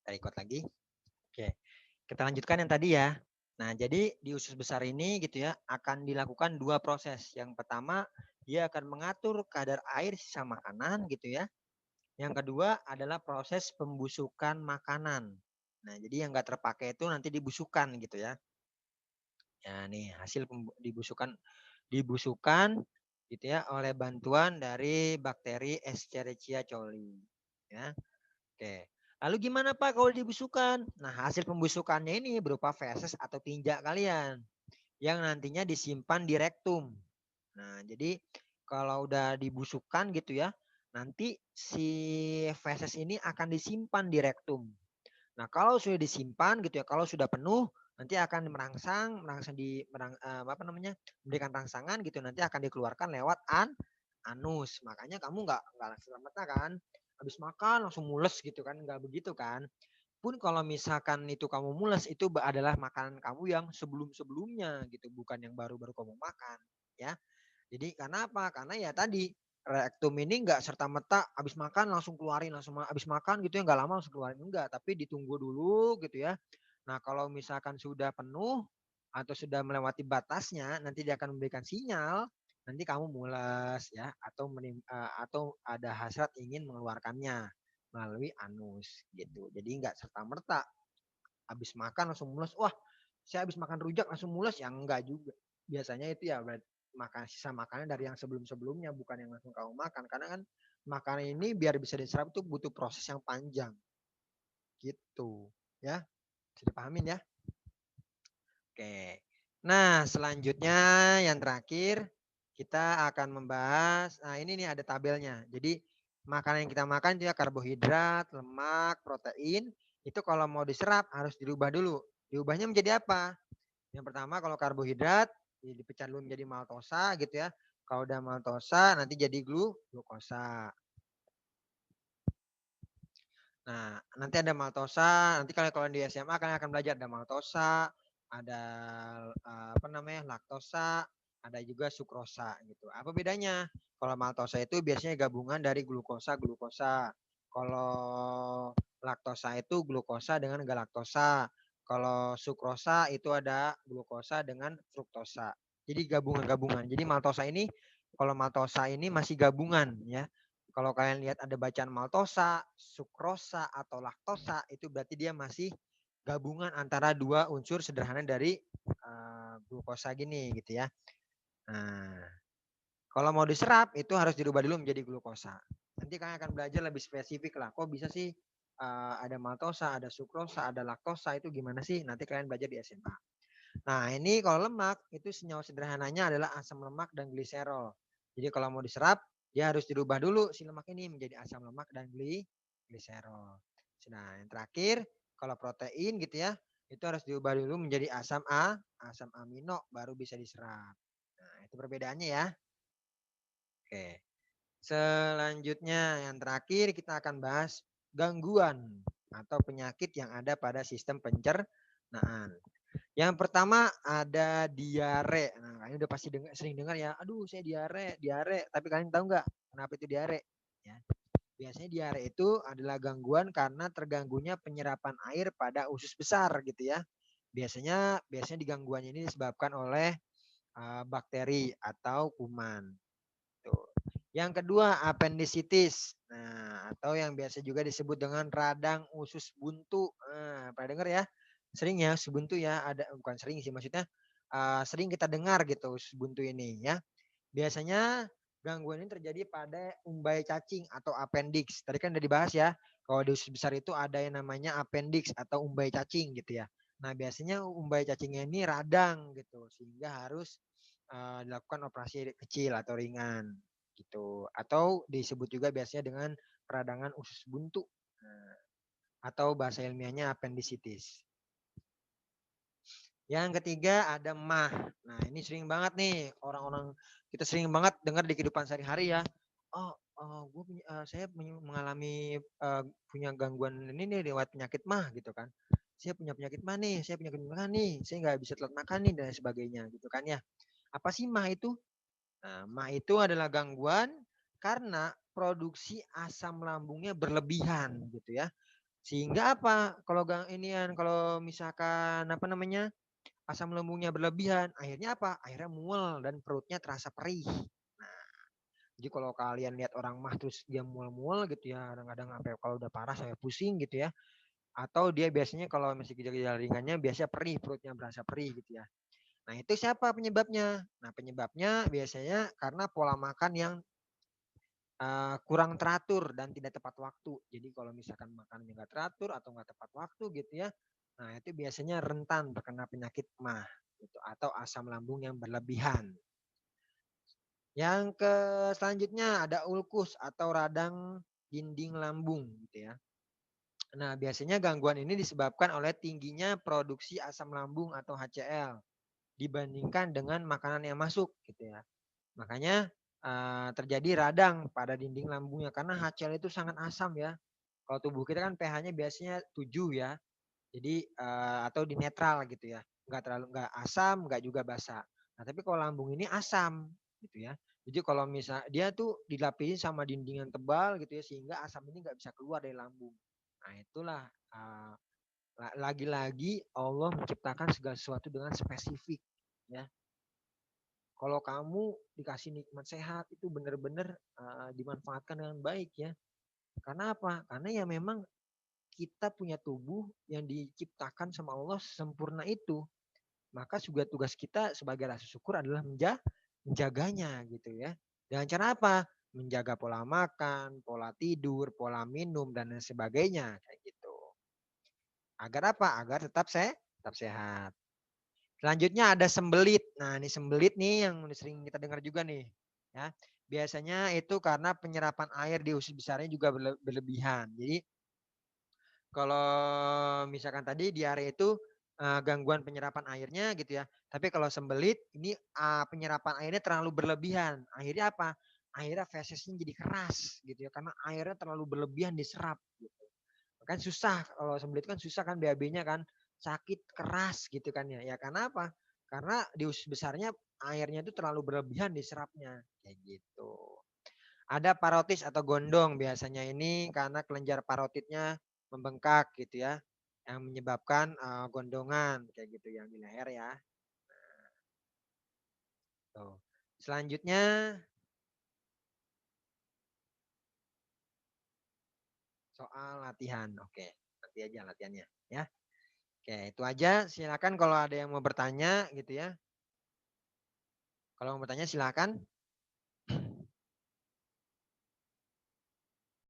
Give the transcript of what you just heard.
Kita ikut lagi. Oke, kita lanjutkan yang tadi ya. Nah, jadi di usus besar ini gitu ya akan dilakukan dua proses. Yang pertama, dia akan mengatur kadar air sisa makanan gitu ya. Yang kedua adalah proses pembusukan makanan. Nah, jadi yang nggak terpakai itu nanti dibusukan gitu ya. Ya, nih hasil dibusukan gitu ya oleh bantuan dari bakteri Escherichia coli. Ya. Oke. Lalu gimana Pak kalau dibusukan? Nah, hasil pembusukannya ini berupa feses atau tinja kalian yang nantinya disimpan di rektum. Nah, jadi kalau udah dibusukan gitu ya, nanti si feses ini akan disimpan di rektum. Nah, kalau sudah disimpan gitu ya, kalau sudah penuh nanti akan merangsang apa namanya? Memberikan rangsangan gitu nanti akan dikeluarkan lewat anus. Makanya kamu nggak langsung mata kan, habis makan langsung mules gitu kan, nggak begitu kan. Pun kalau misalkan itu kamu mules itu adalah makanan kamu yang sebelum-sebelumnya gitu, bukan yang baru-baru kamu makan ya. Jadi karena apa? Karena ya tadi rektum ini nggak serta merta habis makan langsung keluarin langsung habis makan gitu ya nggak lama langsung keluarin enggak, tapi ditunggu dulu gitu ya. Nah kalau misalkan sudah penuh atau sudah melewati batasnya nanti dia akan memberikan sinyal nanti kamu mules ya atau ada hasrat ingin mengeluarkannya melalui anus gitu. Jadi nggak serta merta habis makan langsung mules. Wah, saya habis makan rujak langsung mules ya enggak juga. Biasanya itu ya makan sisa makanan dari yang sebelum-sebelumnya bukan yang langsung kamu makan karena kan makanan ini biar bisa diserap itu butuh proses yang panjang gitu ya. Bisa dipahamin ya? Oke. Nah, selanjutnya yang terakhir kita akan membahas nah ini nih ada tabelnya. Jadi makanan yang kita makan itu ya karbohidrat, lemak, protein itu kalau mau diserap harus dirubah dulu. Diubahnya menjadi apa? Yang pertama kalau karbohidrat dipecah dulu menjadi maltosa gitu ya. Kalau udah maltosa nanti jadi glukosa. Nah, nanti ada maltosa, nanti kalau di SMA kalian akan belajar ada maltosa, ada apa namanya? Laktosa, ada juga sukrosa gitu. Apa bedanya? Kalau maltosa itu biasanya gabungan dari glukosa. Kalau laktosa itu glukosa dengan galaktosa. Kalau sukrosa itu ada glukosa dengan fruktosa. Jadi gabungan-gabungan. Jadi maltosa ini kalau maltosa ini masih gabungan ya. Kalau kalian lihat ada bacaan maltosa, sukrosa atau laktosa itu berarti dia masih gabungan antara dua unsur sederhana dari glukosa gini gitu ya. Nah, kalau mau diserap itu harus dirubah dulu menjadi glukosa. Nanti kalian akan belajar lebih spesifik lah. Kok bisa sih ada maltosa, ada sukrosa, ada laktosa itu gimana sih? Nanti kalian belajar di SMA. Nah, ini kalau lemak itu senyawa sederhananya adalah asam lemak dan gliserol. Jadi kalau mau diserap, dia harus dirubah dulu si lemak ini menjadi asam lemak dan gliserol. Nah, yang terakhir kalau protein gitu ya, itu harus diubah dulu menjadi asam amino baru bisa diserap. Nah, itu perbedaannya ya. Oke. Selanjutnya yang terakhir kita akan bahas gangguan atau penyakit yang ada pada sistem pencernaan. Yang pertama ada diare. Nah, kalian udah pasti sering dengar ya. Aduh, saya diare. Tapi kalian tahu nggak kenapa itu diare? Ya. Biasanya diare itu adalah gangguan karena terganggunya penyerapan air pada usus besar gitu ya. Biasanya di gangguannya ini disebabkan oleh bakteri atau kuman. Tuh. Yang kedua appendicitis. Nah, atau yang biasa juga disebut dengan radang usus buntu. Nah, pernah dengar ya? Sering ya usus buntu ya, ada bukan sering sih maksudnya sering kita dengar gitu usus buntu ini ya. Biasanya gangguan ini terjadi pada umbai cacing atau appendix. Tadi kan udah dibahas ya. Kalau di usus besar itu ada yang namanya appendix atau umbai cacing gitu ya. Nah, biasanya umbai cacingnya ini radang gitu sehingga harus dilakukan operasi kecil atau ringan gitu. Atau disebut juga biasanya dengan peradangan usus buntu. Nah, atau bahasa ilmiahnya appendicitis. Yang ketiga ada mah. Nah, ini sering banget nih orang-orang kita sering banget dengar di kehidupan sehari-hari ya. Oh, saya mengalami punya gangguan ini nih lewat penyakit mah gitu kan. Saya punya penyakit mah nih, saya punya penyakit mah nih, saya nggak bisa telat makan nih dan sebagainya gitu kan ya. Apa sih mah itu? Nah, mah itu adalah gangguan karena produksi asam lambungnya berlebihan gitu ya. Sehingga apa? Kalau misalkan apa namanya? Asam lambungnya berlebihan, akhirnya apa? Akhirnya mual dan perutnya terasa perih. Jadi kalau kalian lihat orang mah terus dia mual-mual gitu ya, kadang-kadang sampai kalau udah parah saya pusing gitu ya. Atau dia biasanya kalau masih gejala-gejala ringannya biasanya perih, perutnya berasa perih gitu ya. Nah, itu siapa penyebabnya? Nah, penyebabnya biasanya karena pola makan yang kurang teratur dan tidak tepat waktu. Jadi kalau misalkan makannya nggak teratur atau nggak tepat waktu gitu ya, nah itu biasanya rentan terkena penyakit MAH gitu, atau asam lambung yang berlebihan. Yang selanjutnya ada ulkus atau radang dinding lambung gitu ya. Nah, biasanya gangguan ini disebabkan oleh tingginya produksi asam lambung atau HCl dibandingkan dengan makanan yang masuk gitu ya. Makanya terjadi radang pada dinding lambungnya karena HCl itu sangat asam ya. Kalau tubuh kita kan pH-nya biasanya 7 ya. Jadi atau di netral gitu ya. Enggak asam, enggak juga basa. Nah, tapi kalau lambung ini asam gitu ya. Jadi kalau misal dia tuh dilapisi sama dinding yang tebal gitu ya sehingga asam ini enggak bisa keluar dari lambung. Nah, itulah lagi-lagi Allah menciptakan segala sesuatu dengan spesifik ya. Kalau kamu dikasih nikmat sehat itu benar-benar dimanfaatkan dengan baik ya. Karena apa? Karena ya memang kita punya tubuh yang diciptakan sama Allah sempurna itu. Maka juga tugas kita sebagai rasa syukur adalah menjaganya gitu ya. Dengan cara apa? Menjaga pola makan, pola tidur, pola minum dan lain sebagainya kayak gitu. Agar apa? Agar tetap sehat. Selanjutnya ada sembelit. Nah, ini sembelit nih yang sering kita dengar juga nih, ya. Biasanya itu karena penyerapan air di usus besarnya juga berlebihan. Jadi kalau misalkan tadi diare itu gangguan penyerapan airnya gitu ya. Tapi kalau sembelit ini penyerapan airnya terlalu berlebihan. Akhirnya apa? Akhirnya fesesnya jadi keras gitu ya karena airnya terlalu berlebihan diserap gitu. Kan susah kalau sembelit kan susah kan BAB-nya kan sakit keras gitu kan ya. Ya karena apa? Karena di usus besarnya airnya itu terlalu berlebihan diserapnya kayak gitu. Ada parotis atau gondong biasanya ini karena kelenjar parotidnya membengkak gitu ya. Yang menyebabkan gondongan kayak gitu yang di leher ya. Tuh. Selanjutnya soal latihan. Oke, nanti aja latihannya ya. Oke, itu aja. Silakan kalau ada yang mau bertanya gitu ya. Kalau mau bertanya silakan.